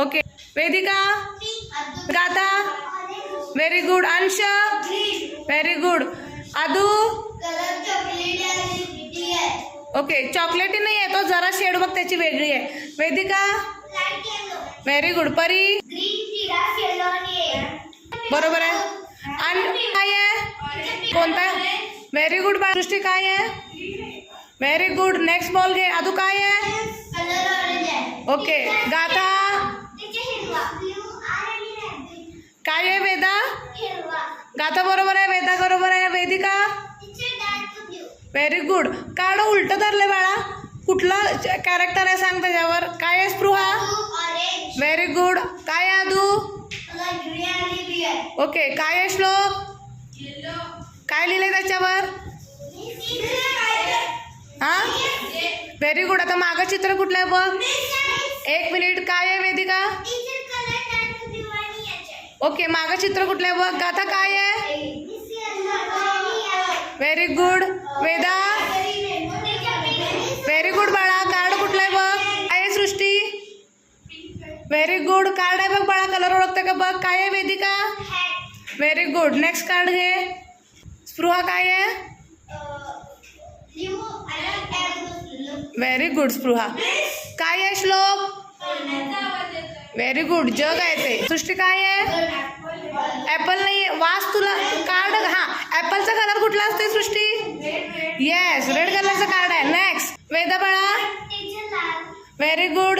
Okay Vedika गाथा very good. अंश very good. आदू okay चॉकलेटी नाही आहे तो जरा शेड बघ त्याची वेगळी आहे. Vedika very good. परी बरोबर आहे. आणि काय आहे कोणता व्हेरी गुड. सृष्टी काय आहे व्हेरी गुड. नेक्स्ट बॉल घे. आदू काय आहे ओके. गाथा काय आहे वेदा गाथा बरोबर आहे. वेदा बरोबर आहे. Vedika very good. काढ उलट धरले बाळा. कुठला कॅरेक्टर आहे सांग त्याच्यावर. काय आहे स्पृहा व्हेरी गुड. काय आहे आदू ओके. काय आहे श्लोक काय लिहिलंय त्याच्यावर हा व्हेरी गुड. आता मागं चित्र कुठलं आहे बघ. एक मिनिट. काय आहे वेदिका ओके मागं चित्र कुठलं आहे बघ. गाथा काय आहे very good. Veda very good बाळा. कार्ड कुठलं आहे बघ. काय आहे सृष्टी व्हेरी गुड. कार्ड आहे बघ बाळा. कलर ओळखते का बघ. काय आहे Vedika very good. Next card घे. स्पृहा काय आहे व्हेरी गुड. स्पृहा काय आहे श्लोक व्हेरी गुड. जग आहे ते. सृष्टी काय आहे ॲपल नाही आहे. वास तुला कार्ड हा ॲपलचा कलर कुठला असते सृष्टी येस रेड कलरचं कार्ड आहे. नेक्स्ट वेदा बाळा व्हेरी गुड.